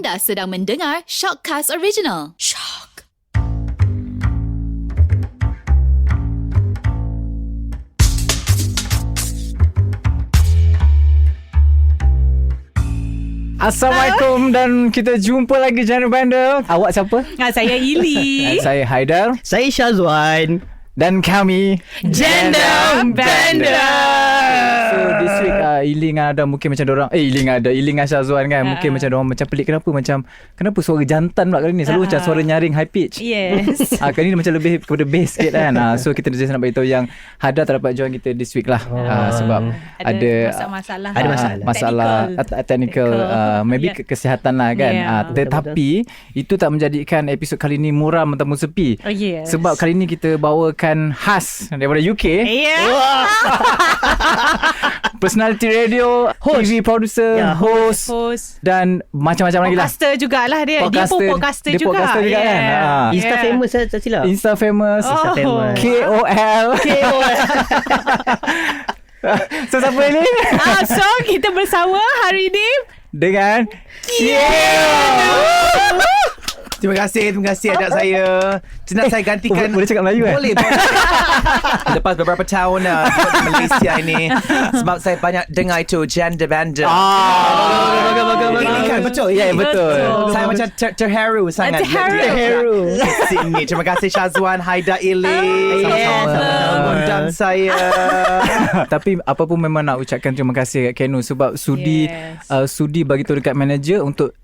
Anda sedang mendengar Shockcast Original. Shock. Assalamualaikum dan kita jumpa lagi Genre Banda. Awak siapa? Saya Ili. Saya Haidar. Saya Syazwan. Dan kami Genre Banda. So this week Ili dengan Adam mungkin macam dorang Ili dengan Syazwan kan mungkin macam dorang macam pelik. Kenapa suara jantan pula kali ni? Selalu macam suara nyaring high pitch. Yes. Kali ni macam lebih kepada bass sikit kan. So kita just nak beritahu yang Hada tak dapat join kita this week lah. Sebab ada masalah technical, maybe kesihatan lah kan. Tetapi itu tak menjadikan episod kali ni muram ataupun sepi. Oh yes. Sebab kali ni kita bawakan khas daripada UK. Yeah. Personality radio, TV producer, host dan macam-macam lagi lah. Podcaster jugalah dia. Dia pun podcaster juga. Kan. Insta famous saya tak silap. Insta famous. KOL. So siapa ni? So kita bersama hari ni dengan Terima kasih adak saya. Nak saya gantikan. Boleh cakap Melayu kan? Boleh. Lepas beberapa tahun di Malaysia ini, sebab saya banyak dengar itu Genre Banda. Ini kan betul. Ya, betul. Saya macam terharu sangat. Terharu. Sini. Terima kasih Syazwan, Haida, Ili. Sama-sama undang saya. Tapi apa pun memang nak ucapkan terima kasih kat Kenu sebab sudi bagi tahu dekat manager untuk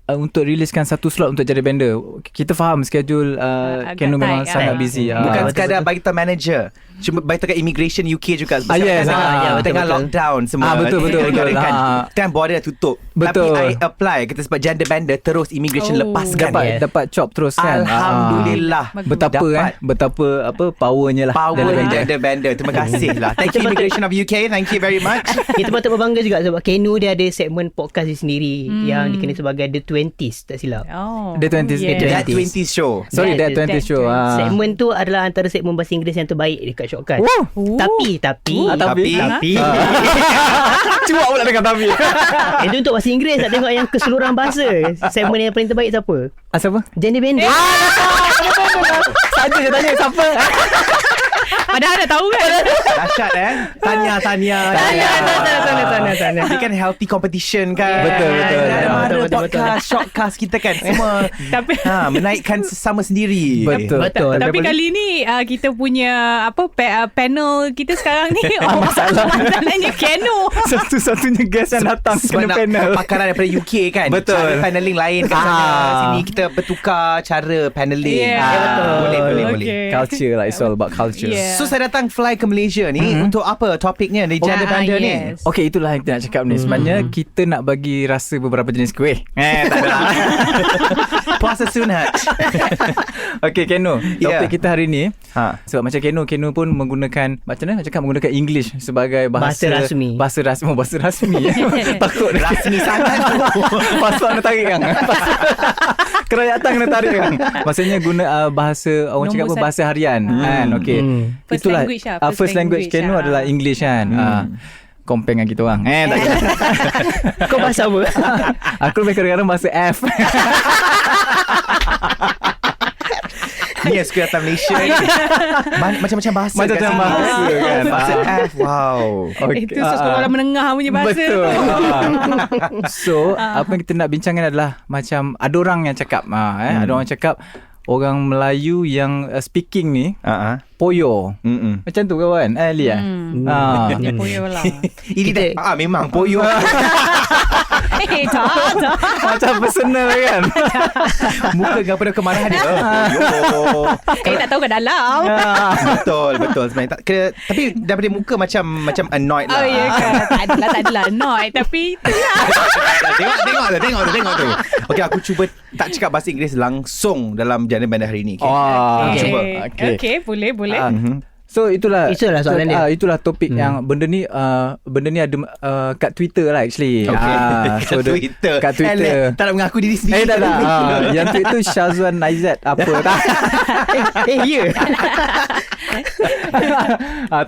riliskan satu slot untuk Genre Banda. Kita faham schedule Kenu memang sangat busy. Bukan sekadar bagi tahu manager, cuma bagi tahu kat immigration UK juga. Yes. Tengah lockdown semua. Betul. Kan border dah tutup. Betul. Tapi I apply kita sebab Genre Banda terus immigration lepaskan. Dapat job terus kan. Alhamdulillah. Betapa powernya lah. Power Genre Banda. Terima kasih lah. Thank you Immigration of UK. Thank you very much. Kita patut berbangga juga sebab Kenu dia ada segmen podcast dia sendiri yang dikenali sebagai The 20s tak silap. The 20s. That 20s show. Sorry, That 20s show. Segmen tu adalah antara segmen bahasa Inggeris yang terbaik dekat Shockcast. Tapi Cuak pula dengan tapi. itu untuk bahasa Inggeris. Tak tengok yang keseluruhan bahasa. Segmen yang paling terbaik siapa? Siapa? Genre Banda. Saja je tanya siapa. Padahal dah tahu kan. Dahsyat Tanya. Ini kan healthy competition kan. Betul. Mana podcast Shockcast kita kan semua Tapi menaikkan sesama sendiri. Betul. Tapi kali ni kita punya panel kita sekarang ni masalahnya Kenu. Satu-satunya guest yang datang kena panel. Pakaran daripada UK kan. Betul. Cara paneling lain kat sana. Sini kita bertukar cara paneling. Boleh. Okay. Culture lah. It's all about culture. Yeah. So saya datang fly ke Malaysia ni untuk apa topiknya di Genre Banda ni? Okay, itulah yang kita nak cakap ni. Sebenarnya kita nak bagi rasa beberapa jenis kuih. Tak ada. Puasa sunat. Okay, Kenu, topik kita hari ni sebab macam Kenu pun menggunakan macam mana nak cakap, menggunakan English sebagai bahasa rasmi. Bahasa rasmi. Takut Rasmi sangat. pasport nak tarik kan. Kerajaan kena tarik kan. Maksudnya guna bahasa orang cakap apa, bahasa harian kan. Okay. First Itulah language lah. first language Kenu adalah English kan. Compare dengan kita orang. Tak kira. Kau bahasa apa? Aku lebih kadang-kadang bahasa F. Ni aku datang Malaysia ni. Macam-macam bahasa. Macam-macam bahasa kan. Bahasa F. Wow. Itu sekolah menengah punya bahasa. Betul. So apa yang kita nak bincangkan adalah macam ada orang yang cakap ada orang cakap orang Melayu yang speaking ni poyo. Macam tu kawan. Lihat. Dia poyo lah. Ini memang poyo. Tak. Macam personal kan. Muka daripada kemarahan dia. Tak tahu kat dalam. Betul sebenarnya. Tapi daripada muka macam annoyed lah. Oh ya ke? Tak adalah annoyed. Tapi Tengok tu. Okay, aku cuba tak cakap bahasa Inggeris langsung dalam Genre Banda hari ni. Cuba. Okay, boleh. So itulah soalan dia. Itulah topik yang benda ni ada kat Twitter lah actually. So kat Twitter. Tak nak mengaku diri sendiri. Tak ada. Yang tweet tu Syazwan Aizat apa tak? Ya.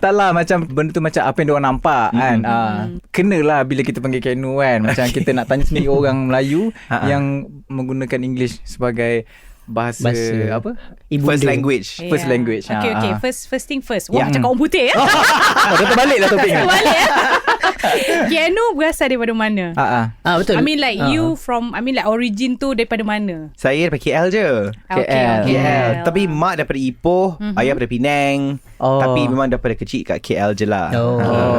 Taklah macam benda tu macam apa yang diorang nampak kan. Kenalah bila kita panggil Kenu kan. Macam kita nak tanya sendiri orang Melayu yang menggunakan English sebagai bahasa apa? First language. First language. Okay. First thing first. Wah, cakap orang putih ya. Dah terbalik lah topik ni. Terbalik ya. Kenu berasal daripada mana? Betul. I mean like you from, I mean like origin tu daripada mana? Saya daripada KL je. KL. Tapi mak daripada Ipoh, ayah daripada Penang. Tapi memang daripada kecil kat KL je lah.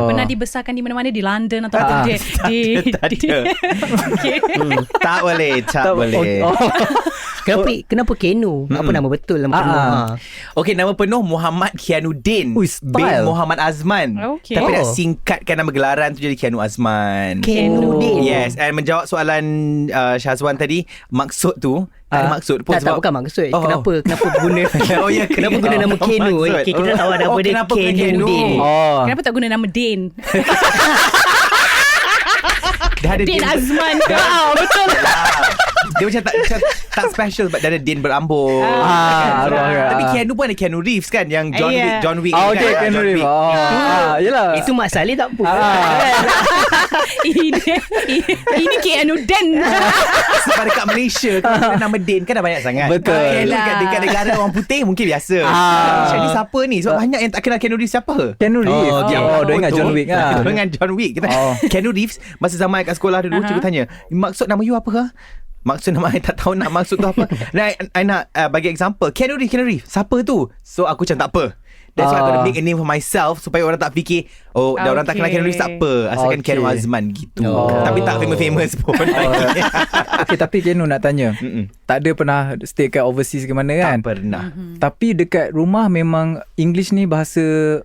Pernah dibesarkan di mana-mana, di London atau apa? Tak ada. Okay. Tak boleh. Kenapa Kenu? Apa nama betul nama penuh? Okay, nama penuh Muhammad Kianuddin bin Muhammad Azman. Okay. Tapi nak singkatkan nama gelaran tu jadi Kianu Azman. Kenuddin. Yes. And menjawab soalan Syazwan tadi, maksud tu ada maksud pun tak, bukan maksud. Kenapa guna kenapa guna nama Kenu? Okay, kita tahu ada apa dia Kenuddin. Kenapa tak guna nama Din? Dah ada Din Azman. Betul. Dia macam tak special sebab dia ada Din berambut. Tapi Keanu pun ada Keanu Reeves kan, yang John Wick. Okay, Keanu Reeves. Yelah. Itu Mak Saleh tak apa. Ini Keanu Den. Sebab dekat Malaysia kalau nama Din kan dah banyak sangat. Betul. Dekat negara orang putih mungkin biasa. Macam ni siapa ni? Sebab banyak yang tak kenal Keanu Reeves siapa. Keanu Reeves. Dia ingat John Wick lah. Dia ingat John Wick. Keanu Reeves masa zaman kat sekolah dulu cikgu tanya, maksud nama you apa? Maksud nama I tak tahu nak maksud tu apa. Dan I nak bagi example. Keanu Reeves siapa tu? So aku macam tak apa. That's why I gotta make a name for myself supaya orang tak fikir dah orang tak kenal Keanu Reeves tak apa, asalkan Keanu Azman gitu. Tapi tak famous pun. Okay, tapi Keanu nak tanya, tak ada pernah stay kat overseas ke mana kan? Tak pernah. Tapi dekat rumah memang English ni bahasa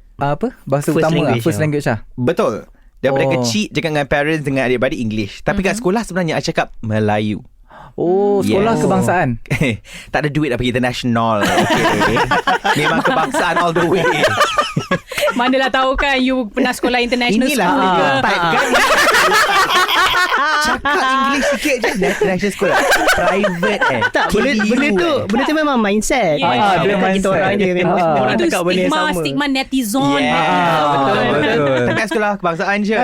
bahasa First utama language first language lah. Betul. Daripada kecil cakap dengan parents, dengan adik-beradik English. Tapi kat sekolah sebenarnya I cakap Melayu. Sekolah kebangsaan. Tak ada duit nak pergi international. Okay. Memang kebangsaan all the way. Manalah tahu kan you pernah sekolah international Inilah school ke? type kan. Cakap English sikit je. National school private Tak, benda tu memang mindset. Dia mindset. Kita orang je memang orang Itu cakap benda yang sama. stigma netizen. Betul. Tapi sekolah kebangsaan je.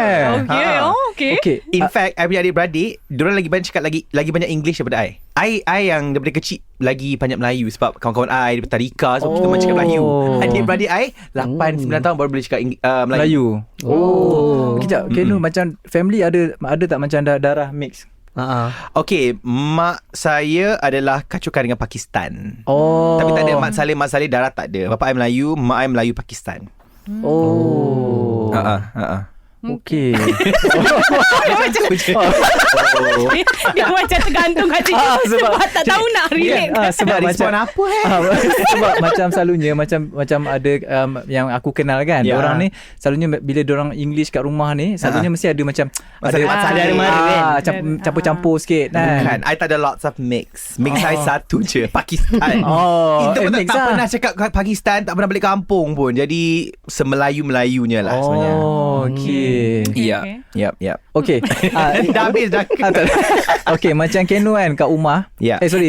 Okay. In fact, I punya adik-beradik, diorang lagi banyak cakap lagi banyak English daripada I yang daripada kecil lagi banyak Melayu sebab kawan-kawan I daripada Tarika, sebab kita memang cakap Melayu. Adik-beradik I 8-9 tahun baru boleh cakap Melayu. Kejap, Kenu macam family ada tak macam darah mix? Okay, mak saya adalah kacukan dengan Pakistan. Tapi tak ada mak saleh darah tak ada. Bapa I Melayu, mak I Melayu Pakistan. Okay. Dia macam tergantung kat situ sebab tak tahu nak relate. Sebab respon macam apa sebab macam selalunya macam ada yang aku kenal kan, orang ni selalunya bila diorang English kat rumah ni selalunya mesti ada macam ada campur-campur sikit kan. Bukan, I tak ada lots of mix. Mix I satu je, Pakistan. Itu pun tak pernah cakap Pakistan, tak pernah balik kampung pun. Jadi semelayu-melayunya lah sebenarnya. Okay. Yep. Okay. Dah habis dah. Okay, macam Kenu kan kat rumah.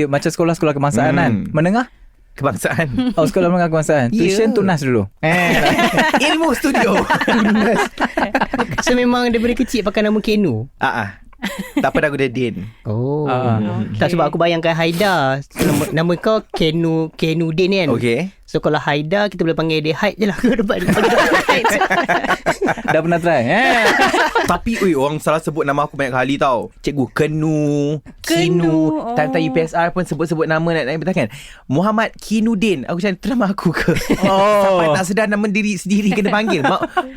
Macam sekolah-sekolah kebangsaan kan. Menengah? Kebangsaan. Sekolah menengah kebangsaan. Tuition tunas dulu. Ilmu studio. So memang daripada kecil pakai nama Kenu. Tak pernah guna Din. Tak, sebab aku bayangkan Haida. Nama kau Kenuddin kan. Okay. So kalau Haida, kita boleh panggil dia Haid je lah. Dah pernah try? Tapi orang salah sebut nama aku banyak kali tau. Cikgu Kenu. Time-time UPSR pun sebut-sebut nama nak betul kan. Muhammad Kinuddin. Aku macam, itu nama aku ke? Sampai tak sedar nama diri sendiri kena panggil.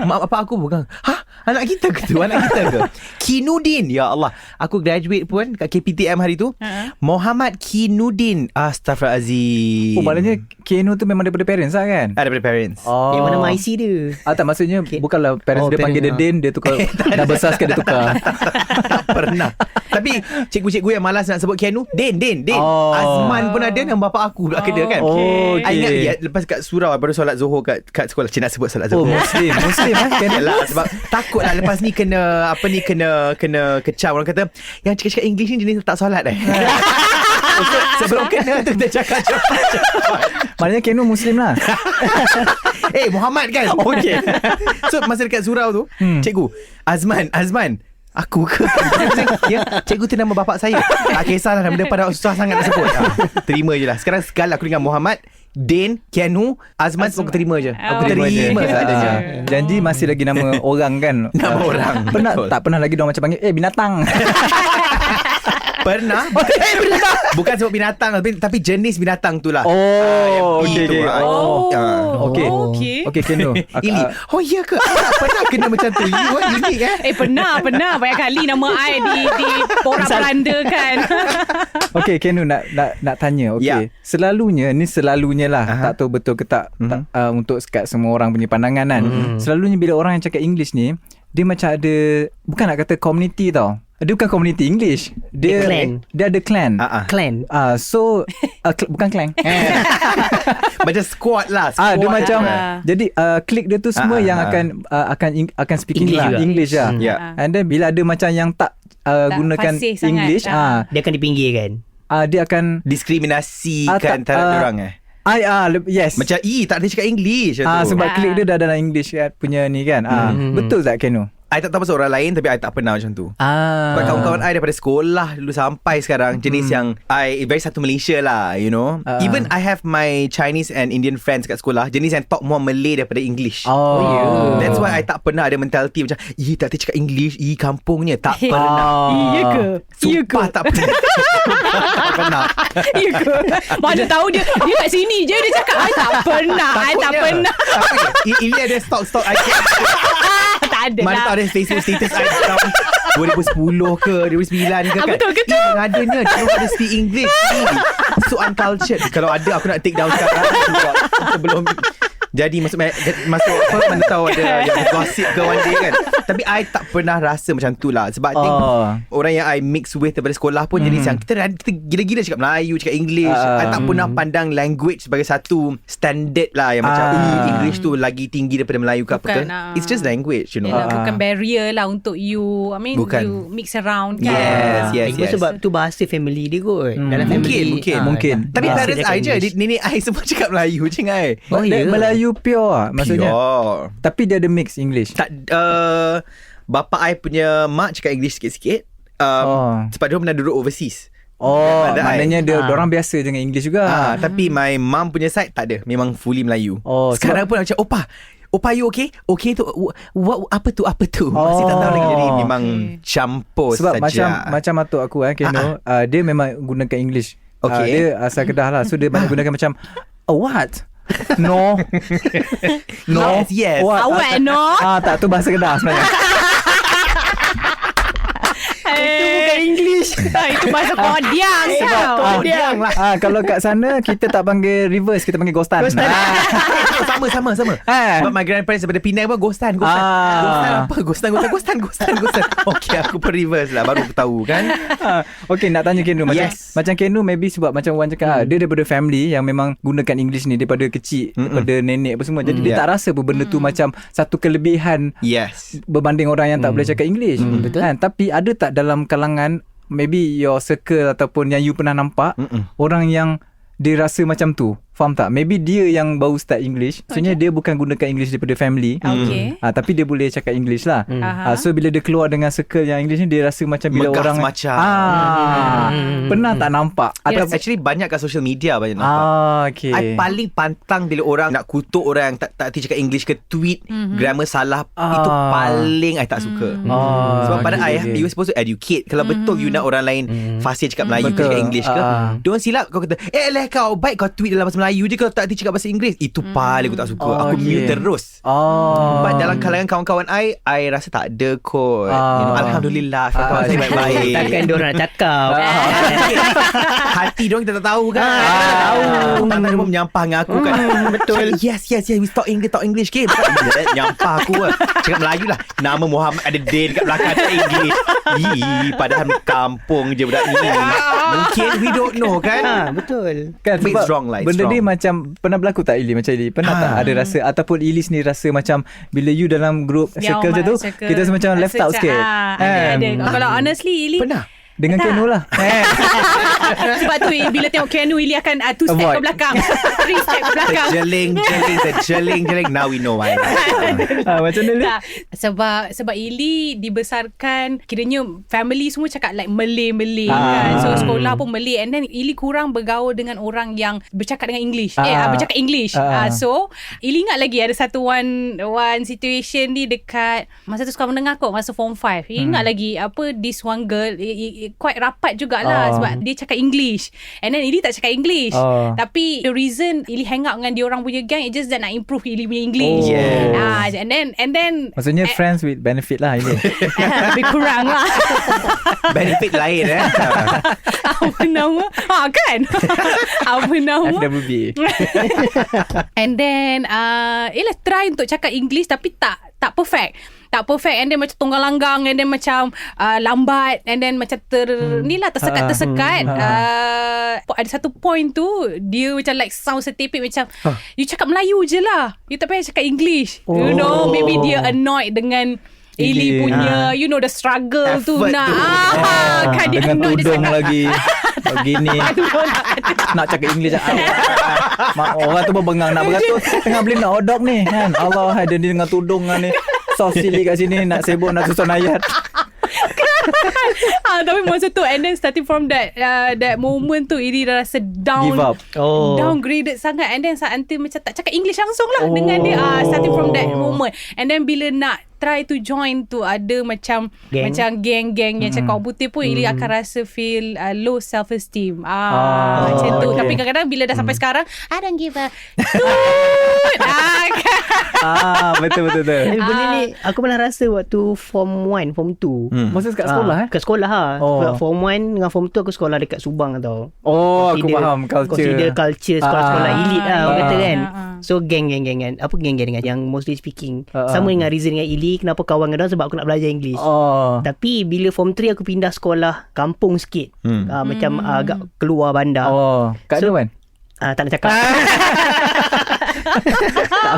Mak bapak aku bukan. Anak kita ke tu? Anak kita ke? Kinuddin. Ya Allah. Aku graduate pun kat KPTM hari tu. Muhammad Kinuddin. Astaghfirullahalazim. Maknanya Kenu tu memang daripada parents lah kan? Daripada parents. Yang mana IC dia? Tak, maksudnya bukanlah parents dia panggil dia Din, dia tukar. Dah besar sikit dia tukar. Tak pernah. Tapi cikgu-cikgu yang malas nak sebut Keanu, Din. Azman pun ada nama bapa aku kat dia kan. I ingat lepas kat surau baru solat Zuhur kat sekolah. Cik nak sebut solat Zuhur. Muslim lah, sebab takut lah lepas ni kena kecam. Orang kata yang cakap English ni jenis tak solat sebelum kena tu kita cakap cepat. Maknanya Kenu Muslim lah. Muhammad kan. Okay. So masa dekat surau tu, cikgu, Azman, aku ke? Ya, cikgu tu nama bapak saya. Tak kisahlah nama dia pada susah sangat nak sebut. Terima je lah. Sekarang segala aku dengan Muhammad, Din, Kianu, Azman, aku terima je. Aku terima seadanya. Janji masih lagi nama orang kan. Nama orang. Tak pernah lagi diorang macam panggil binatang. Pernah. Bukan sebab binatang, tapi jenis binatang tu lah. Okay. Okay, Keno. Ili. Oh ya ke? Pernah kena macam tu. Unik Pernah banyak kali nama I di porak-poranda kan. Okay, Keno nak tanya. Okay. Selalunya lah. Tak tahu betul ke tak, untuk kat semua orang punya pandangan kan. Selalunya bila orang yang cakap English ni, dia macam ada, bukan nak kata community tau. Dia bukan community English. Dia ada clan. Clan. So bukan clan. Macam squad lah. Dia macam jadi klik dia tu semua yang akan speak English lah. And then bila ada macam yang tak gunakan English, dia akan dipinggirkan. Dia akan diskriminasikan terhadap orang yes. Macam tak ada cakap English sebab klik dia dah dalam English punya ni kan. Betul tak, Keno? I tak tahu pasal orang lain, tapi I tak pernah macam tu. Kawan-kawan I daripada sekolah dulu sampai sekarang, jenis yang I very satu Malaysia lah, you know. Even I have my Chinese and Indian friends kat sekolah, jenis yang talk more Malay daripada English. That's why I tak pernah ada mentality macam tak boleh cakap English, kampungnya. Tak pernah. Iya ke? Sumpah tak pernah. Tak pernah. Iya ke? Mana tahu dia kat sini je dia cakap I tak pernah. Tapi ini ada stok I tak ada mana lah. tahu ada Facebook status I tahun 2010 ke 2009 ke kan. Betul. Adanya dia ada speak English. So uncultured. Kalau ada aku nak take down sekarang sebelum jadi masuk apa, mana tahu ada yang gossip ke one day kan. Tapi I tak pernah rasa macam tu lah. Sebab I think orang yang I mix with daripada sekolah pun jadi macam kita gila-gila cakap Melayu, cakap English. I tak pernah pandang language sebagai satu standard lah yang macam English tu lagi tinggi daripada Melayu ke apa ke. It's just language, you know. Bukan barrier lah untuk you. I mean bukan. You mix around kan. Yes. Sebab tu bahasa family dia kot. Dalam family Mungkin. Tapi parents I je, nenek I semua cakap Melayu je kan. Melayu pure lah, maksudnya. Tapi dia ada mix English. Bapa I punya mak cakap English sikit-sikit. Sebab dia pernah duduk overseas. Maknanya dia orang biasa dengan English juga. Tapi my mum punya side tak ada. Memang fully Melayu. Sekarang pun macam Opa you okay? Okay tu apa tu? Masih tak tahu lagi. Jadi memang campur sebab saja. macam atuk aku Keno, dia memang gunakan English. Dia asal Kedah lah. So dia banyak gunakan macam what? No. Yes. Awak no. Tak, tu bahasa Kedah sebenarnya. Itu bukan English. Itu bahasa Kodiang. Kodiang lah. Kalau kat sana kita tak panggil reverse, kita panggil ghostan. Sama. Sebab my grandparents daripada Penang pun ghostan. Ghostan apa? Ghostan. Okay, aku pun reverse lah. Baru aku tahu kan. Okay, nak tanya Kenu. Macam Kenu maybe sebab macam Wan cakap, dia daripada family yang memang gunakan English ni daripada kecil, daripada nenek apa semua. Jadi dia tak rasa pun benda tu macam satu kelebihan berbanding orang yang tak boleh cakap English. Betul. Tapi ada tak dalam kalangan maybe your circle ataupun yang you pernah nampak orang yang dia rasa macam tu? Faham tak? Maybe dia yang baru start English. Maksudnya dia bukan gunakan English daripada family. Tapi dia boleh cakap English lah. So bila dia keluar dengan circle yang English ni, dia rasa macam bila megah orang semacam. Pernah tak nampak? Actually banyak kat social media banyak nampak. Okay. I paling pantang bila orang nak kutuk orang yang tak cakap English ke tweet grammar salah. Itu paling I tak suka. Sebab pada I you supposed to educate. Kalau betul you nak orang lain fasih cakap Melayu ke cakap English ke, don't silap kau kata kau baik kau tweet dalam bahasa Melayu je, kalau tak cakap bahasa Inggeris. Itu paling aku tak suka. Aku mute terus. But dalam kalangan kawan-kawan I rasa tak ada kot. Alhamdulillah, kawan-kawan saya baik-baik. Takkan diorang cakap. Hati diorang kita tak tahu kan. Tahu. Tangan dia pun menyampah dengan aku kan. Betul. Yes, we talk English ke. Nyampah aku lah. Cakap Melayu lah. Nama Muhammad ada Din kat belakang cakap English. Padahal kampung je budak ni. Mungkin we don't know kan. Betul. Kan sebab benda wrong. dia macam pernah berlaku tak Ili? Macam Ili pernah tak ada rasa ataupun Ili sendiri rasa macam bila you dalam group circle je tu kita semua macam left out sikit. Ada. Kalau honestly Ili pernah Dengan Tak. Kenu lah. Sebab tu bila tengok Keanu, Ili akan 2 step Avoid. ke belakang, 3 step ke belakang. Terjeling. Now we know why. Macam mana? Tak. Sebab Ili dibesarkan, kiranya family semua cakap like Malay kan. So sekolah pun Malay, and then Ili kurang bergaul dengan orang yang bercakap dengan English. Bercakap English. So Ili ingat lagi ada satu one situation ni dekat masa tu sekolah menengah kot, masa form 5. Ingat lagi this one girl quite rapat jugalah sebab dia cakap English, and then Ili tak cakap English. Tapi the reason Ili hang out dengan dia orang punya gang, it just that nak improve Ili punya English. And then Maksudnya friends with benefit lah ini. lebih kurang lah. Benefit lain Apa nama? Kan? Apa nama? FWB. And then try untuk cakap English tapi tak perfect. Tak perfect, and then macam tunggang langgang, and then macam lambat, and then macam tersekat. Ada satu point tu dia macam like sound setipik macam you cakap Melayu je lah, you tak payah cakap English. You know, maybe dia annoyed dengan Ili punya the struggle Effort tu nak kan dia dengan annoyed, dia tudung cakap, lagi begini nak cakap English. Orang tu berbengang nak beratus tengah beli nak odok ni kan. Allah, ada ni dengan tudung ni sos cili kat sini nak sibuk nak susun ayat. Tapi masa tu, and then starting from that moment tu, Ili dah rasa down, Give up. downgraded sangat, and then until macam tak cakap English langsung lah dengan dia. Starting from that moment, and then bila nak try to join tu ada macam geng-geng yang cakap putih pun, Ili akan rasa feel low self esteem. Macam tu. Okay. Tapi kadang-kadang bila dah sampai sekarang, I don't give a Betul. Benda ni aku pernah rasa waktu form 1, form 2. Masa kat sekolah Kat sekolah Sebab form 1 dengan form 2 aku sekolah dekat Subang tau. Aku faham Consider culture sekolah-sekolah elite lah orang kata kan. Ah. So geng apa geng dengan yang mostly speaking. Sama dengan reason dengan Ili kenapa kawan dengan dia sebab aku nak belajar English. Tapi bila form 3 aku pindah sekolah kampung sikit. Macam agak keluar bandar. Kat So, mana? Tak nak cakap.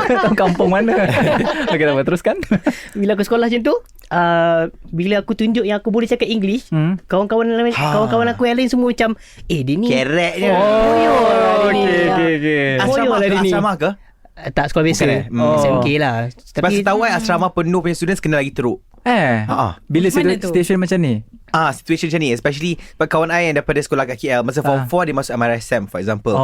Aku tahu kampung mana. Okey, tak apa, teruskan. Bila aku sekolah macam tu, bila aku tunjuk yang aku boleh cakap English, kawan-kawan aku yang lain semua macam, dia ni Kerek je. Okey. Asrama ke? tak sekolah biasa. SMK lah. Tapi tahu asrama penuh punya students kena lagi teruk. Bila Mana tu? station macam ni? Situation macam ni, especially kawan I yang daripada sekolah kat KL, masa form 4 dia masuk MRSM for example.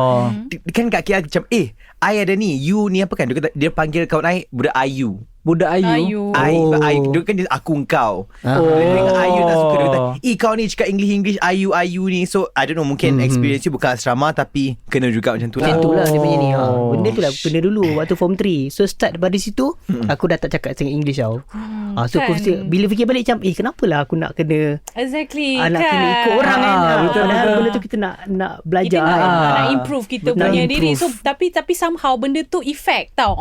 Kan kat KL macam I ada ni, you ni apa kan, dia panggil kawan I budak Ayu. Budak Ayu. I dia kan dia aku kau. Dengan Ayu tak suka, dia kata kau ni cakap English Ayu ni. So I don't know, mungkin experience you bukan asrama tapi kena juga macam tu Macam tu lah dia punya ni. Benda tu lah kena dulu waktu form 3. So start daripada situ aku dah tak cakap sangat English tau. So aku bila fikir balik macam kenapalah aku nak kena Exactly nak kan, kena ikut orang kan. betul. Padahal benda tu kita nak belajar kita kan. nak improve kita Nak punya diri. improve. So tapi somehow benda tu effect tau.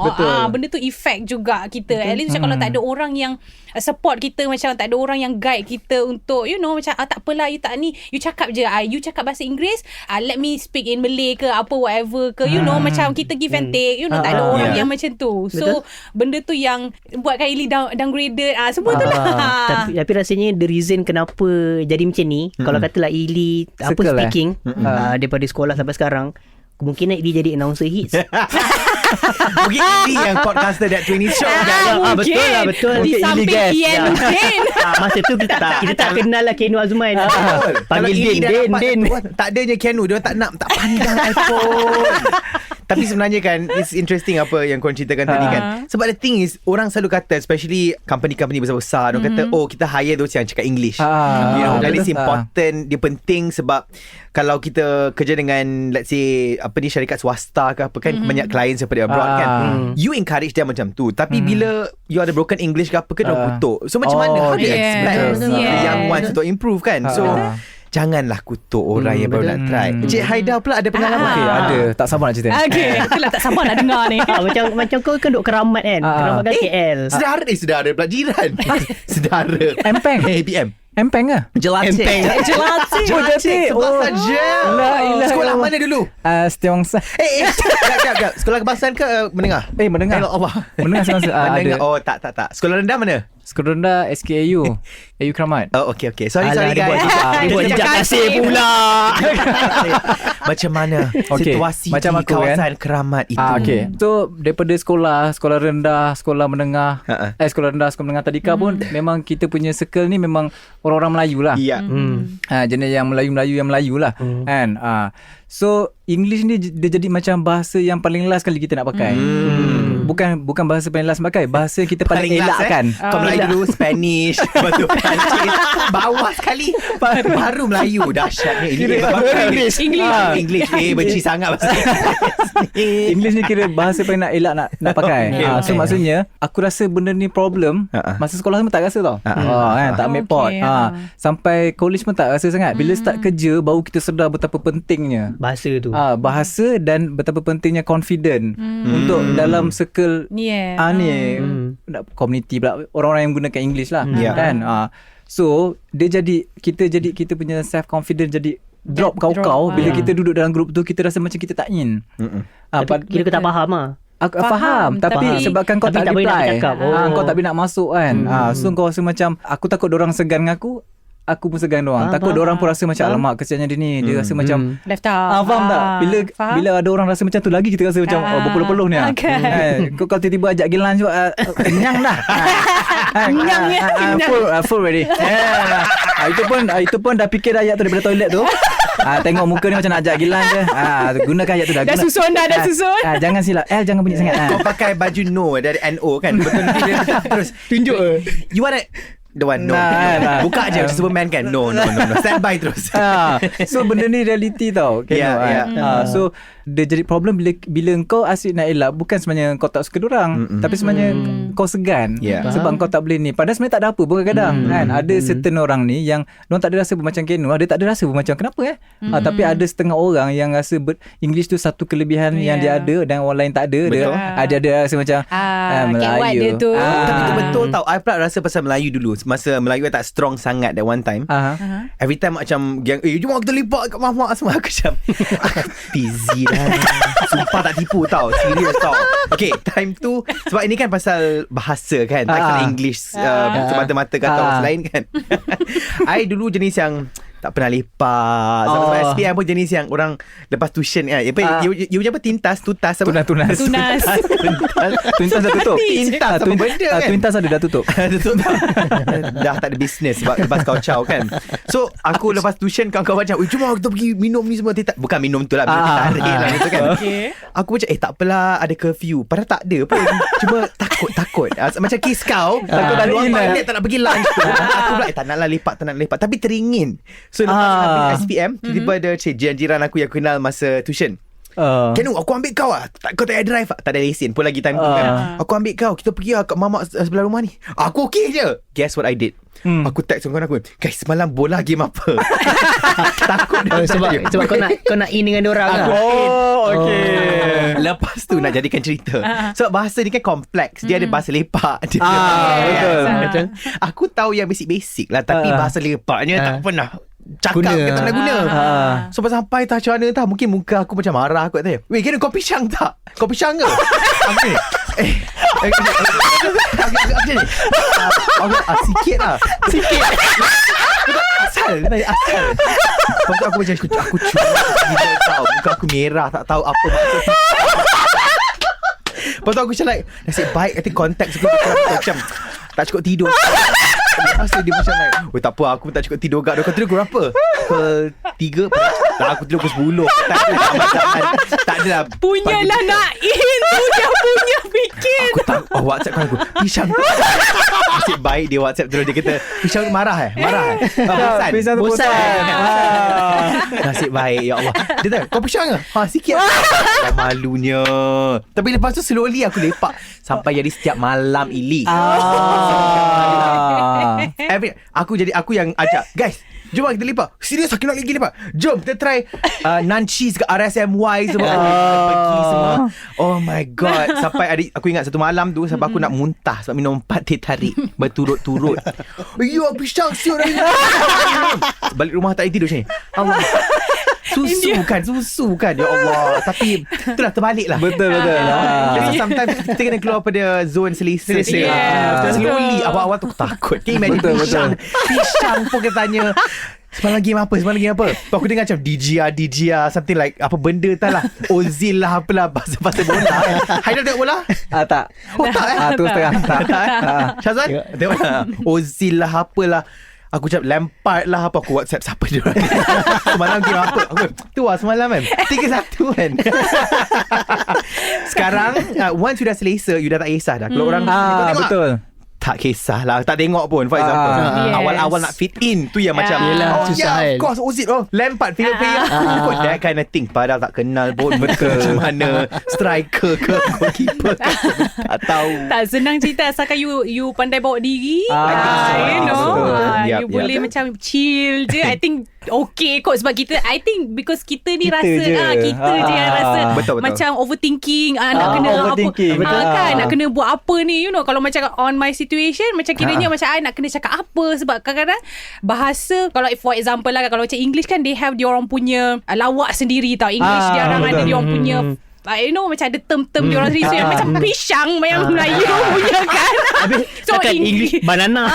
Benda tu effect juga kita. At least macam kalau tak ada orang yang support kita, macam tak ada orang yang guide kita untuk macam tak apalah, you tak ni, you cakap je, you cakap bahasa Inggeris, let me speak in Malay ke apa whatever ke, macam kita give and take, tak ada orang yang macam tu. So benda tu yang buatkan Ili downgraded semua tu lah. Tapi rasanya the reason kenapa jadi macam ni, kalau katalah Ili speaking daripada sekolah sampai sekarang, kemungkinan Ili jadi announcer hits. Mungkin ini yang podcaster that 20 show. Betul. Di samping Ian mungkin. Masa tu kita tak kenal lah Kenu Azman. Panggil Din. Tak adanya Kenu, dia tak pandang iPhone. Tapi sebenarnya kan, it's interesting apa yang korang ceritakan tadi kan. Sebab the thing is, orang selalu kata, especially company-company besar-besar, orang kata, kita hire those yang cakap English. And it's important, dia penting sebab kalau kita kerja dengan, let's say, syarikat swasta ke apa kan, banyak clients daripada abroad kan. You encourage dia macam tu. Tapi bila you ada broken English ke apa ke, dia kutuk. So macam mana? How do you expect the young ones untuk improve kan? So janganlah kutuk orang yang baru nak try. Cik Haida pula ada pengalaman. Ada. Tak sabar nak cerita. Itulah tak sabar nak dengar ni. Macam kau kan duk Keramat kan. Keramat kan KL. Sedara pula jiran. Sedara. Empeng. ABM. Empeng ke? Jelati. Jelati. Bahasa jam. Sekolah mana dulu? Setiawangsa. Sekejap. Sekolah kebangsaan ke menengah? Menengah. Allah. Menengah semasa Menengah. ada. Oh, tak. Sekolah rendah mana? Sekolah rendah SKAU. AU Keramat. Oh, okay. Sorry Alah, guys. dia buat jejak kasih pula. Macam mana situasi macam di aku, kawasan Keramat itu? Okay. So daripada sekolah rendah, sekolah menengah, sekolah rendah, sekolah menengah tadika pun memang kita punya circle ni memang orang-orang Melayu lah. Ya. Jenis yang Melayu lah. Kan? So English ni dia jadi macam bahasa yang paling last kali kita nak pakai. Bukan bahasa paling last pakai, bahasa kita paling elakkan. Kau Melayu dulu Spanish, lepas tu Perancis, bawah sekali baru Melayu. Dahsyatnya English. Benci sangat bahasa English ni kira bahasa paling nak elak nak pakai. So maksudnya aku rasa benda ni problem masa sekolah semua tak rasa tau. Tak ambil pot. Sampai college pun tak rasa sangat. Bila start kerja baru kita sedar betapa pentingnya Bahasa tu. Bahasa dan betapa pentingnya confident untuk dalam circle ni community pula, orang-orang yang gunakan English lah. Kan? So kita punya self confidence jadi drop kau bila kita duduk dalam grup tu, kita rasa macam kita tak in. Kira kau tak faham lah. Aku faham tapi sebabkan kau tak reply, kau tak boleh nak masuk kan. So kau rasa macam aku takut dorang segan dengan aku pun segan dorang. Takut dorang pun rasa macam alamak kesiannya dia ni. Dia rasa macam left out. Faham tak? Bila ada orang rasa macam tu lagi kita rasa macam berpeluh-peluh ni. Kau kalau tiba-tiba ajak gilan sebab kenyang dah. Full ready. Itu pun dah fikir ayat tu daripada toilet tu. Tengok muka ni macam nak ajak gilan je. Gunakan ayat tu dah. Dah susun. Jangan silap. Jangan bunyi sangat. Kau pakai baju no dari NO kan. Betul dia terus tunjuk. You want the one no. Buka je Superman kan. No. Stand by terus. So benda ni reality tau. So dia jadi problem bila kau asyik nak elak, bukan sebenarnya kau tak suka dorang, tapi sebenarnya kau segan sebab kau tak boleh ni. Padahal sebenarnya tak ada apa pun kadang-kadang kan. Ada certain orang ni yang diorang tak ada rasa pun macam Kenu, ada tak ada rasa pun macam kenapa tapi ada setengah orang yang rasa English tu satu kelebihan yang dia ada dan orang lain tak ada. Dia ada rasa macam Melayu dia tu. Tapi tu betul tau. I pula rasa pasal Melayu dulu, masa Melayu tak strong sangat that one time. Every time macam gang, jom kita lepak kat mak semua. Aku macam aku busy lah. Sumpah tak tipu tau. Serius tau. Okay, time tu sebab ini kan pasal bahasa kan, tak pasal English semata-mata kata orang lain kan. I dulu jenis yang tak pernah lepak. Sampai SPM pun jenis yang orang lepas tuition kan. You apa? Tunas Tuntas dah tutup. Tintas apa benda kan. Tuntas dah tutup. Dah tak ada business sebab lepas kau kan. So aku lepas tuition kawan-kawan macam, jom kita pergi minum ni semua. Bukan minum tu lah, tarik lah gitu kan. Aku macam tak apalah, ada curfew. Padahal tak ada pun. Cuma takut. Macam kes kau takut luar toilet, tak nak pergi lunch tu. Aku pula tak nak lepak. Tapi teringin. So lepas habis SPM, tiba-tiba ada jiran aku yang kenal masa tuition. Kenu, aku ambil kau lah. Kau tak ada drive. Tak ada lesen pun lagi time tu kan. Aku ambil kau, kita pergi kat mamak sebelah rumah ni. Aku okey je. Guess what I did? Aku text kawan aku, guys, semalam bola game apa? Takut sebab kau nak in dengan diorang lah. Okay. Lepas tu nak jadikan cerita. Sebab bahasa ni kan kompleks. Dia ada bahasa lepak. Betul. Aku tahu yang basic-basic lah, tapi bahasa lepaknya tak pernah cakap ke tak nak guna. So sampai tak macam mana tak, mungkin muka aku macam marah kot tadi. Weh, kena kau pisang tak? Kau pisang ke? Sikit lah. Asal. Lepas tu aku macam aku cuba tahu. Muka aku merah, tak tahu apa maksud. Lepas tu aku macam like, nasib baik nanti konteks aku macam tak cukup tidur. Lepas tu dia macam like, tak apa, aku tak cukup tidur. Kau tidur pukul berapa? Pukul 3. Aku tidur pukul 10. Tak adalah. Punyalah Naim tu, dia punya fikir. Aku tak WhatsApp kan aku, pisang tu. Nasib baik dia WhatsApp terus. Dia kata, pisang tu marah Pisang tu bosan. Nasib baik, ya Allah. Dia kata, kau pisang ke? Sikit. Malunya. Tapi lepas tu slowly aku lepak sampai jadi setiap malam Ili. Aku yang ajak, guys, Jom kita lipat. Serius aku nak lagi lipat. Jom kita try naan cheese ke RSMY semua. Pergi semua. Oh my god. Sampai aku ingat satu malam tu sampai aku nak muntah sebab minum 4 teh tarik berturut-turut. Yo pisang siul. Balik rumah tak tidur macam ni. Allah. Susu kan ya Allah. Tapi itulah terbalik lah. Betul. Sometimes kita kena keluar pada zone selesa. Slowly awal-awal tu aku takut. Can you imagine pisang pun kita tanya Semalam game apa? Tu aku dengar macam DGR something like apa benda tak lah. Ozil lah apalah pasal bola. Haidar tengok bola? Tak. Tak tu setengah tak. Syazwan? Tengok Ozil lah apalah. Aku cakap Lampard lah apa. Aku WhatsApp siapa dia orang. Semalam game apa? Aku tu lah semalam kan 3-1 kan. Sekarang once you dah selesa, you dah tak kisah dah. Kalau orang betul. tak kisahlah, tak tengok pun for example. Awal-awal nak fit in tu yang macam susah of course Ozil Lampard favorite player that kind of thing. Padahal tak kenal pun betul macam mana striker ke goalkeeper ke, tak tahu. Tak senang cerita asalkan you pandai bawa diri. You know Yep, you boleh macam chill je. I think okay kot sebab kita, I think because kita ni rasa kita je yang rasa betul. Macam overthinking, nak kena overthinking. apa kan, nak kena buat apa ni, you know. Kalau macam on my situation, macam kiranya macam I nak kena cakap apa. Sebab kadang-kadang bahasa, kalau for example lah, kalau macam English kan, they have diorang punya lawak sendiri tau. English diorang ada diorang punya you know, macam ada term-term diorang sendiri. So yang macam pisang yang Melayu punya kan. So English banana.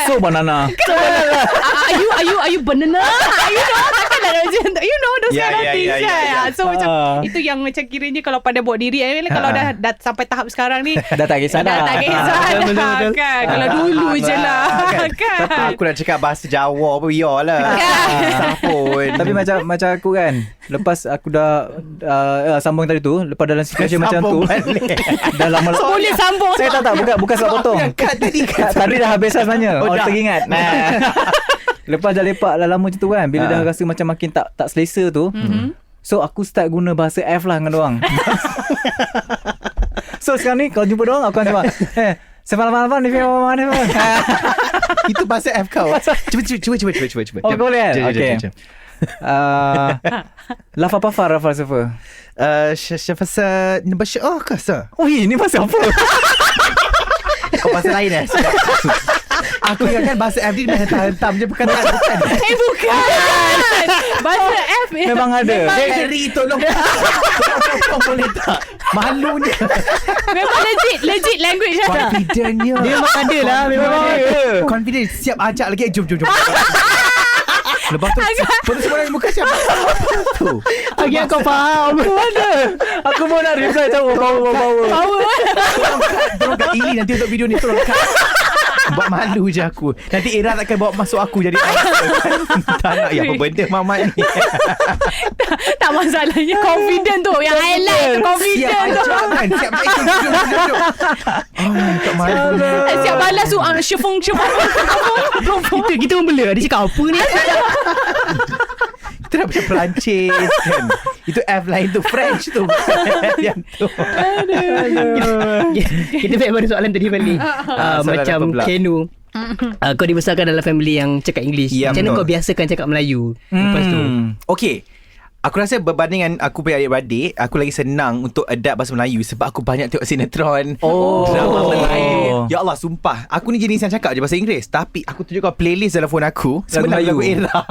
So banana. Are you banana? You know, takkan lah macam tu. You know those kind of things kan. So macam itu yang macam kiranya kalau pada buat diri, kalau dah sampai tahap sekarang ni Dah tak kisah dah. tak kisah dah kan. Kalau dulu je lah kan. Tapi aku nak cakap bahasa Jawa pun biarlah. Kisah pun. Tapi macam aku kan, lepas aku dah sambung tadi tu, lepas dalam situasi macam tu dah lama Boleh sambung. Saya tak bukan sebab potong. Tadi dah habis sebenarnya. Teringat. Lepas dah lepak dah lama macam tu kan, bila dah rasa macam makin tak selesa tu, so aku start guna bahasa F lah dengan dorang. So sekarang ni kalau jumpa dorang, aku akan cakap semalam ni mana. Itu bahasa F kau. Cuba. Oh boleh kan? Okay. Lafa falsafa. Syafasa Nabasya kasa. Oh ini bahasa apa? Kau bahasa lain Aku ingatkan bahasa F ni hentam je perkataan bukan. Bukan. Bahasa F Memang ada. Dari tolong boleh tak? Malunya. Memang legit language. Confidentnya. Dia memang ada lah. Memang ada. Confident. Siap ajak lagi. Jom. Lepas tu semua orang muka siapa tu? Lagi kau faham. Aku mau nak reply tahu bau. Tolong kat ini nanti untuk video ni. Tolong kat. Buat malu je aku. Nanti Era takkan bawa masuk aku jadi tak nak apa benda Mamat ni. Tak masalahnya confident tu yang highlight tu, confident tu. Siap tak malu. Siap balas tu syufung. Kita membela. Dia cakap apa ni? Itu dah macam Perancis kan. Itu F lain tu French tu. Yang tu. Kita baik pada soalan tadi balik. Macam Kenu, kau dibesarkan dalam family yang cakap English. Macam mana kau biasakan cakap Melayu lepas tu? Okay, aku rasa berbandingan aku punya adik-beradik, aku lagi senang untuk adapt bahasa Melayu sebab aku banyak tengok sinetron, drama Melayu. Ya Allah, sumpah, aku ni jenis yang cakap je bahasa Inggeris, tapi aku tunjuk kau playlist dalam phone aku semua lagu Era,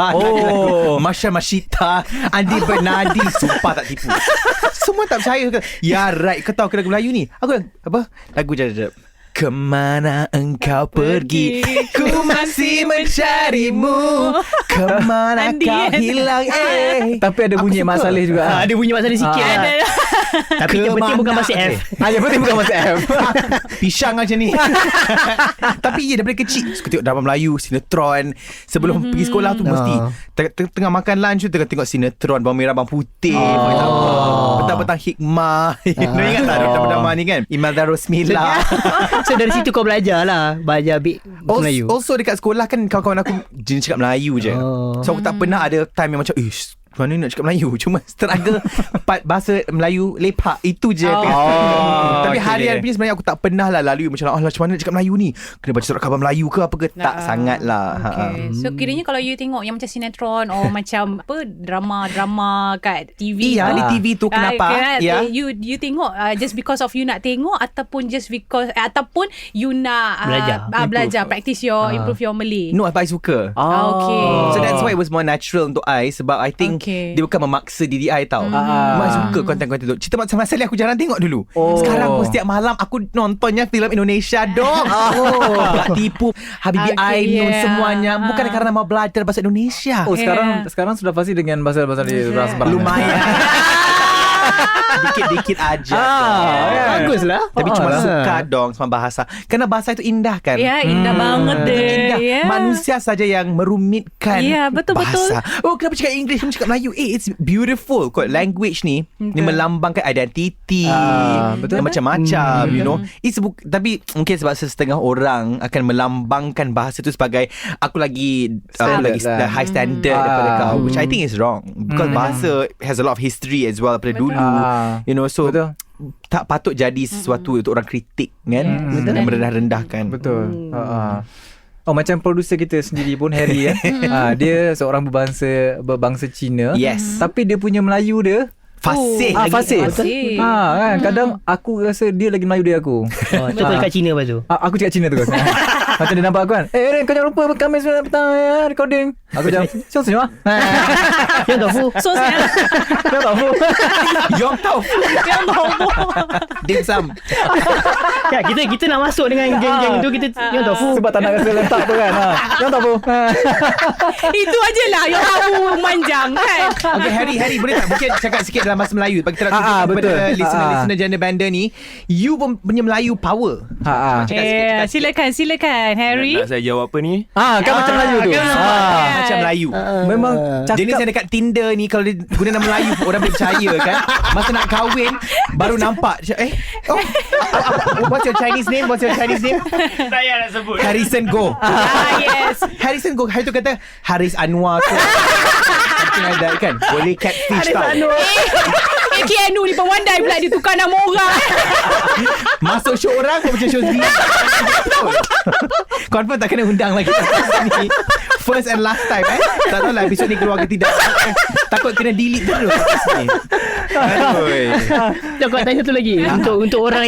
Masya Mashita, Andi Bernadi. Sumpah tak tipu. Semua tak percaya ke? Ya right, kau tahu ke lagu Melayu ni? Aku apa? Lagu jap. Kemana engkau pergi? Ku masih mencarimu. Kemana kau hilang? Tapi ada bunyi Mak Saleh juga. Ada bunyi Mak Saleh sikit lah. Tapi yang penting bukan bahasa F. Yang penting bukan bahasa F. Pisang macam ni. Tapi daripada kecil suka tengok drama Melayu, sinetron. Sebelum pergi sekolah tu mesti tengah makan lunch tu tengah tengok sinetron Bawang Merah Bawang Putih. Petang-petang Hikmah. Ingat tak drama-drama ni kan? Imelda Rosmila. So dari situ kau belajar lah, belajar Melayu. Also dekat sekolah kan kawan-kawan aku jenis cakap Melayu je. So aku tak pernah ada time yang macam macam mana nak cakap Melayu. Cuma struggle bahasa Melayu lepak. Itu je. Tapi harian punya sebenarnya aku tak pernah lah lalui macam macam mana nak cakap Melayu ni. Kena baca surat khabar Melayu ke apa ke. Tak sangat lah. So kiranya kalau you tengok yang macam sinetron macam apa drama kat TV. Iya, di TV tu kenapa? You tengok just because of you nak tengok ataupun just because ataupun you nak belajar practice improve your Malay. No, I suka. Okay. So that's why it was more natural untuk I. Sebab I think dia bukan memaksa diri I tau. I suka konten-konten tu. Cerita Mak Masali aku jarang tengok dulu. Sekarang pun setiap malam aku nontonnya filem Indonesia dong. Tak tipu Habibie Ainun semuanya. Bukan kerana mau belajar bahasa Indonesia. Sekarang sudah fasih dengan bahasa-bahasa di sembarang. Lumayan. Dikit-dikit aja. Baguslah. Tapi cuma suka dong sama bahasa. Kerana bahasa itu indah kan. Ya, indah banget deh. Indah. Manusia saja yang merumitkan betul-betul. bahasa. Kenapa cakap English, kenapa cakap Melayu? It's beautiful. Language ni melambangkan identiti. Betul. Macam-macam, you know. Tapi mungkin sebab setengah orang akan melambangkan bahasa tu sebagai aku lagi the high standard daripada kau, which I think is wrong. Because bahasa has a lot of history as well daripada dulu. You know, so tak patut jadi sesuatu untuk orang kritik kan. Dan merendah-rendahkan. Betul. Macam producer kita sendiri pun Harry dia seorang berbangsa Cina. Yes. Tapi dia punya Melayu dia fasih. Fasih. Kan kadang aku rasa dia lagi Melayu dari aku. Contoh kat Cina lepas tu. Aku cakap Cina terus. Macam dia nampak aku kan. Ren, kau jangan lupa Khamis petang recording. Aku jangan senyum. Yang tofu. Yang tofu. Yang tofu. Dim sum. Ya, kita nak masuk dengan geng-geng tu kita yang tofu. Sebab tak nak rasa letak tu kan. Yang tofu. Itu ajalah yang tahu manjang kan. Okay, Harry boleh tak mungkin cakap sikit dalam bahasa Melayu bagi kita kepada listener Gender Bender ni. You punya Melayu power. Cakap silakan Harry. Nak saya jawab apa ni? Kan macam Melayu tu. Macam Melayu. Memang jenis yang dekat Tinder ni kalau dia guna nama Melayu orang boleh percaya kan. Masa nak kahwin baru nampak what's your Chinese name? Saya nak sebut. Harrison Goh. Yes. Harrison Goh. Hari tu kata Haris Anwar ke. Something like that kan. Boleh catfish tau. Kianu ni pemandai pula dia tukar nama orang. Masuk show orang pun macam show dia. Confirm tak kena undang lagi. First and last time tak tahu lah episod ni keluar ke tidak. Takut kena delete terus. Kau tanya satu lagi. Untuk orang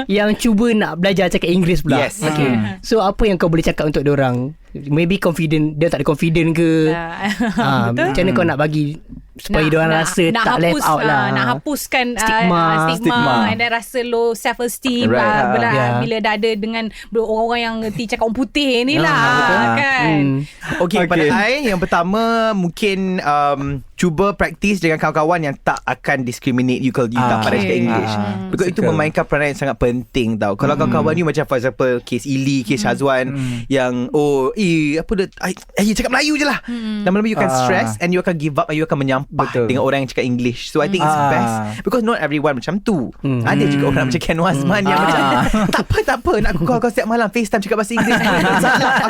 yang cuba nak belajar cakap Inggeris pula. Yes. Okay. So apa yang kau boleh cakap untuk diorang? Maybe confident, dia tak ada confident ke? Macam mana kau nak bagi supaya diorang rasa tak left out lah. Nak hapuskan stigma and then rasa low self esteem bila dah ada dengan orang-orang yang ngerti cakap orang putih ni lah kan. Okay, pada I yang pertama mungkin cuba praktis dengan kawan-kawan yang tak akan discriminate you kalau you tak pandai cakap English. Because itu memainkan peranan yang sangat penting tau. Kalau kawan-kawan you macam for example case Ili, case Syazwan yang cakap Melayu je lah. Lama-lama you akan stress and you akan give up and you akan menyampah dengan orang yang cakap English. So I think it's best because not everyone macam tu. Ada juga orang macam Ken Wasman yang macam tak apa nak call kau setiap malam FaceTime cakap bahasa Inggeris.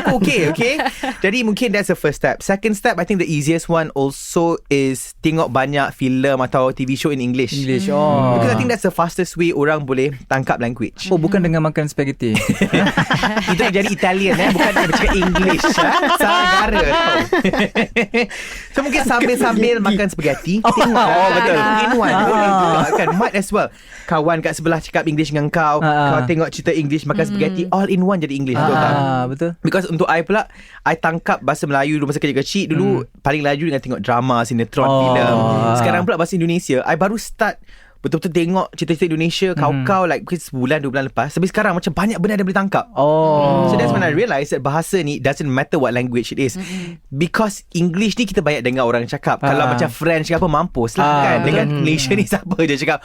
Aku okay. Jadi mungkin that's the first step. Second step, I think the easiest one also is tengok banyak filem atau TV show in English. Because I think that's the fastest way orang boleh tangkap language. Bukan dengan makan spaghetti. Itu jadi Italian bukan cakap English. Salah negara tau. So mungkin sambil makan spaghetti tengok betul in-one boleh juga kan. Might as well kawan kat sebelah cakap English dengan kau tengok cerita English makan spaghetti all in one jadi English. Betul tak? Betul. Because untuk I pula I tangkap bahasa Melayu dulu masa kecil-kecil dulu paling laju dengan tengok drama, sinetron, filem. Sekarang pula bahasa Indonesia I baru start betul-betul tengok cerita-cerita Indonesia kau like sebulan 2 bulan lepas. Tapi sekarang macam banyak benda dia boleh tangkap. So that's when I realise that bahasa ni doesn't matter what language it is. Because English ni kita banyak dengar orang cakap. Kalau macam French ke apa mampus lah kan. Dengan Malaysia ni siapa je cakap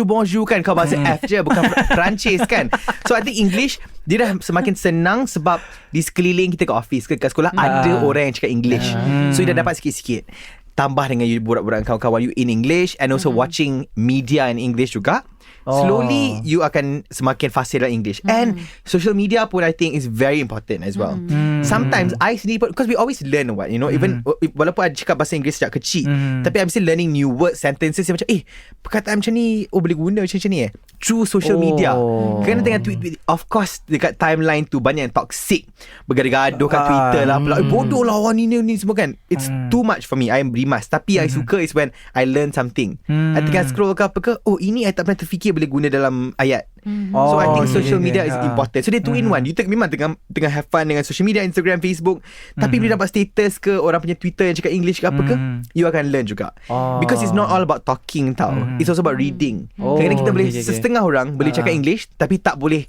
bonjour kan. Kau bahasa F je bukan Perancis kan. So I think English dia dah semakin senang sebab di sekeliling kita kat office ke kat sekolah ada orang yang cakap English. So you dah dapat sikit-sikit. Tambah dengan you borak-borak kawan-kawan you in English and also watching media in English juga. Slowly you akan semakin fasih dalam English. And social media pun I think is very important as well. Sometimes I sendiri, because we always learn even walaupun I cakap bahasa Inggeris sejak kecil, tapi I'm still learning new words, sentences yang macam perkataan macam ni boleh guna macam ni through social media. Kerana tengah tweet, of course dekat timeline tu banyak yang toxic, bergaduh-gaduh kat Twitter lah, bodoh lah orang ni semua kan. It's too much for me. I am rimas. Tapi I suka is when I learn something. I tengah scroll ke apa ke, ini I tak pernah terfikir boleh guna dalam ayat. So I think social media is important. So dia 2 in 1. You memang tengah have fun dengan social media, Instagram, Facebook, tapi bila dapat status ke orang punya Twitter yang cakap English ke apa ke, you akan learn juga. Because it's not all about talking tau. It's also about reading. Kadang-kadang kita boleh setengah orang boleh cakap English tapi tak boleh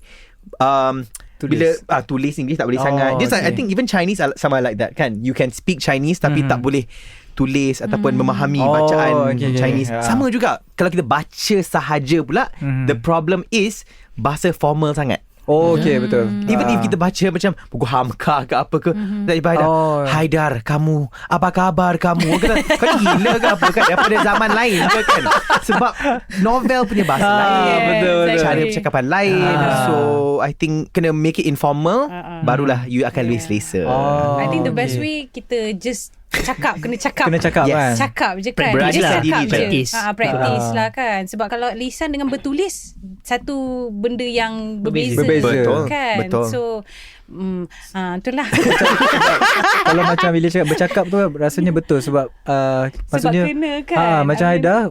tulis English tak boleh sangat. Just I think even Chinese are sama like that kan. You can speak Chinese tapi tak boleh tulis ataupun memahami bacaan Chinese. Sama juga kalau kita baca sahaja pula, the problem is bahasa formal sangat. Okay, betul. Even if kita baca macam buku Hamka ke apa ke, Haidar, kamu apa kabar kamu? Kau ni gila ke apa kan? Daripada zaman lain ke kan? Sebab novel punya bahasa lain, betul. cara percakapan lain. So I think kena make it informal, barulah you akan lebih selesa. I think the best way kita just kena cakap kan. Cakap je kan. Just cakap je. Practice. Practice lah kan. Sebab kalau lisan dengan bertulis satu benda yang berbeza. Kan. Betul. So itulah. Kalau macam bila cakap bercakap tu rasanya betul sebab maksudnya kena kan. macam Haida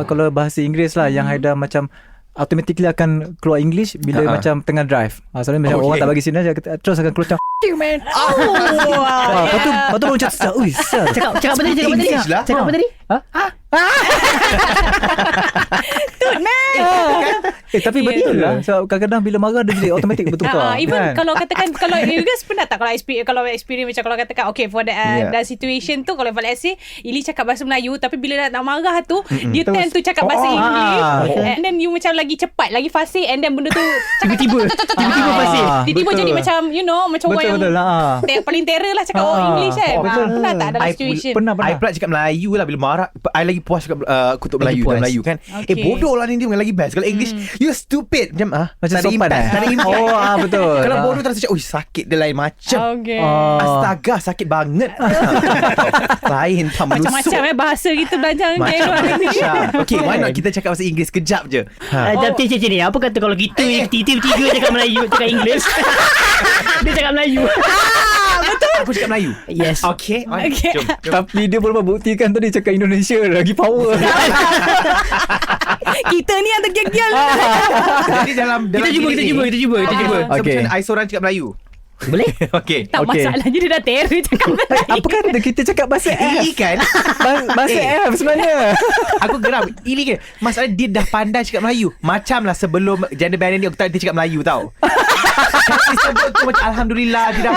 kalau bahasa Inggeris lah yang Haida macam automatically akan keluar English bila macam tengah drive. Soalnya macam orang tak bagi signal terus akan keluar macam you man. Lepas tu baru cakap Cakap apa tadi? Tapi betul lah. So kadang-kadang bila marah dia jadi automatic bertukar. Even kan? kalau katakan kalau you guys pernah tak kalau experience macam kalau katakan okay for that situation tu, kalau let's say Ili cakap bahasa Melayu tapi bila nak marah tu dia tend to cakap bahasa English and then you macam lagi cepat, lagi fasih, and then benda tu tiba-tiba fasih. Tiba-tiba jadi macam macam orang yang paling terror lah cakap English kan. Pernah tak dalam situation? Pernah. I pula cakap Melayu lah bila marah. I lagi puas cakap kutub Melayu dalam Melayu kan. Bodoh lah ni dia lagi best. Kalau English you stupid macam sopan tak ada impact. Betul. Kalau bodoh terasa cakap sakit dia lain macam. Astaga sakit banget. Lain tak menusuk. Macam-macam bahasa kita belajar macam. Okay, why not kita cakap bahasa Inggeris kejap je. Tapi macam ni, apa kata kalau kita tiga cakap Melayu, cakap English, dia cakap Melayu. Betul. Aku cakap Melayu. Yes. Okay. Jom. Tapi dia boleh buktikan tadi cakap Indonesia lagi power. Kita ni yang tergial-gial. Jadi dalam Kita cuba. Okay. I seorang cakap Melayu. Boleh? Okay. Tak masalahnya dia dah terror cakap Melayu. Apa kata kita cakap bahasa F? Ili kan? Bahasa F sebenarnya. Aku geram. Ili kan? Masalah dia dah pandai cakap Melayu. Macam lah sebelum gender band ni aku tak dia cakap Melayu tau. Dia sebut tu macam Alhamdulillah dia dah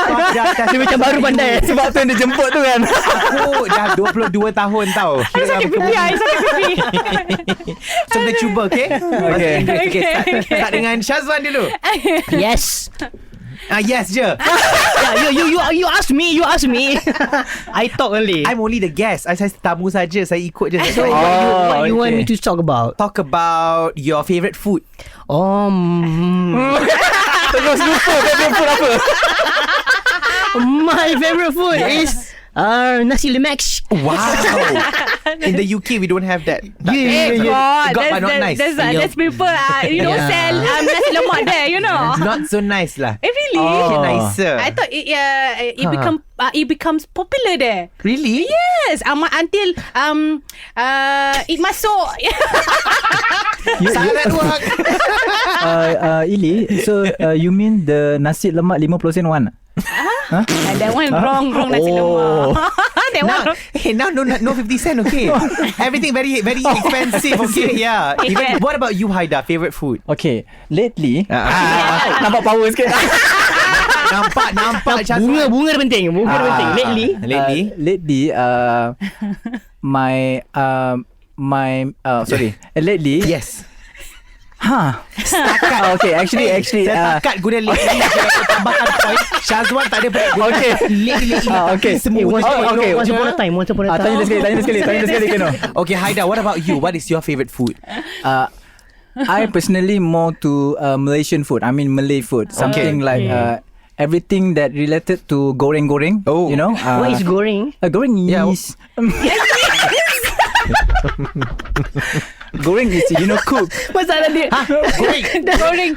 Dia macam baru pandai. Sebab tu yang dia jemput tu kan. Aku dah 22 tahun tau. Sakit pipi. So kita cuba, okay? Okay. Start dengan Syazwan dulu. Yes. Yes je. You ask me. I talk only. I'm only the guest. Saya tamu saja. Saya ikut je. So what you want me to talk about? Talk about your favourite food. Terus lupa favourite food apa? My favourite food is nasi lemak. Wow. In the UK we don't have that. God, Got but not nice. That's people you don't sell nasi lemak there, Not so nice lah. Really? Nicer. I thought it becomes popular there. Really? Yes, until it masuk. Sangat wak. Ili, so you mean the nasi lemak 50 sen one? That one wrong nasi lemak. That one. Now no 50 cent, okay. Everything very very expensive, okay. Yeah. Even what about you, Haida? Favorite food? Okay, lately nampak power sikit. Nampak Bunga dia penting. Lately lately yes. Setakat. Okay, actually setakat guna lately tambahkan point. Syazwan tak ada guna. Okay. Semua Once upon a time. Tanya dia sekali kena. Okay, Haida, what about you? What is your favorite food? I personally more to Malaysian food. I mean Malay food. Something like everything that related to goreng-goreng. Oh. You know? What is goreng? Goreng Yeah. is... Goreng is, cook. Masalah dia. Goreng. Goreng.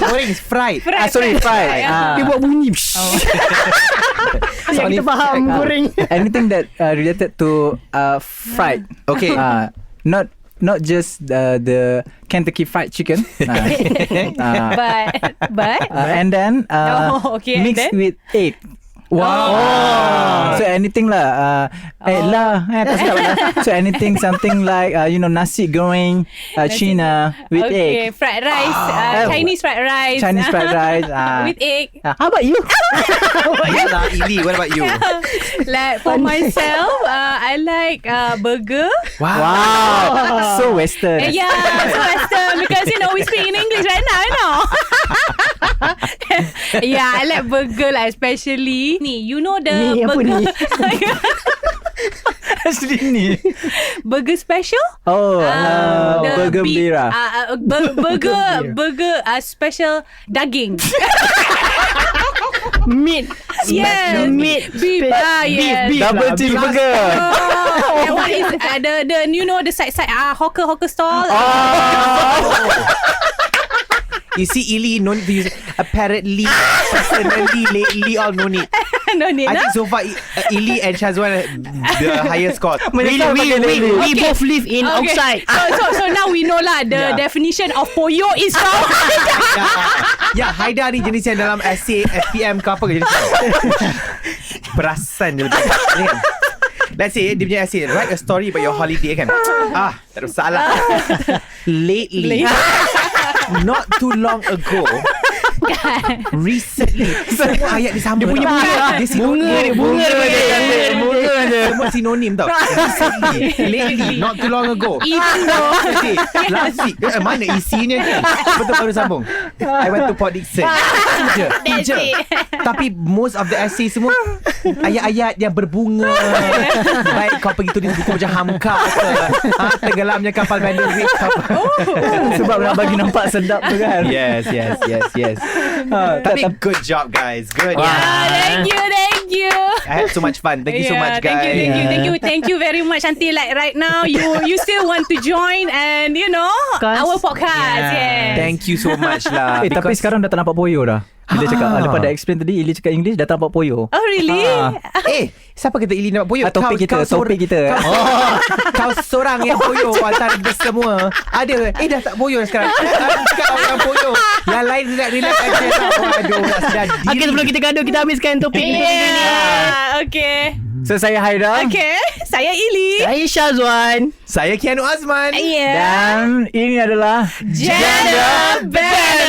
Goreng is fried. Sorry, fried. Dia buat bunyi. Yang kita faham goreng. Anything that related to fried. Okay. Not just the Kentucky Fried Chicken. But And then okay, and mixed then? with egg. Wow. So anything lah. Egg lah. Tak silap lah. So anything, something like nasi goreng, Cina with okay, egg. fried rice, Chinese fried rice. Chinese fried rice. With egg. How about you? Yalah, Ili, what about you? Like for myself, I like burger. Wow. So Western. Yeah, so Western because we speak in English right now, Yeah, I like burger lah, especially ni. You know the Ni apa burger? ni? Asli ni. Burger special? Oh, The burger beef- bira. burger special daging. Meat. Yes, Meat. beef. Yes. Beef. Double cheeseburger. That one is the side hawker stall. You see, Ili, no need to use apparently, personally, lately, all no need. No need. I think so far, Ili and Shazwan the highest score. We both live in outside. So now we know lah the definition of poyo is from Ya, Haida ni jenis yang dalam essay FPM ke apa ke jenis tu. Perasan dia betul. Ni kan? Let's say dia punya essay, write a story about your holiday kan. Tak ada masalah. Lately, not too long ago, recently, semua ayat dia sama. Dia punya bunga dia. Semua sinonim tau. Recently, lately, not too long ago. even though Last week. Mana isinya kan? Betul baru sambung. I went to Port Dickson. Itu je. Tapi most of the essay semua ayat-ayat yang berbunga. Baik kau pergi tulis buku macam Hamka ke, tenggelamnya kapal Vanderbilt ke apa. Sebab nak bagi nampak sedap tu kan. Yes. Tapi good job guys. Good. thank you. I had so much fun. Thank you so much guys. Thank you very much. Until like right now, you still want to join and our podcast. Yeah. Thank you so much lah. Tapi sekarang dah tak nampak poyo dah. Bila cakap lepas dah explain tadi, Ili cakap English, dah tak nampak poyo. Oh really? Siapa kata Ili nak poyo? Topik kita. Kau seorang yang poyo antara kita semua. Ada. Dah tak poyo sekarang. Kau yang poyo. Yang lain relax aja. Aduh, nak sedar diri. Okay, sebelum kita gaduh, kita habiskan topik kita ni. Okay. So saya Haida. Okay. Saya Ili. Saya Syazwan. Saya Kianu Azman. Yeah. Dan ini adalah Gender Balance.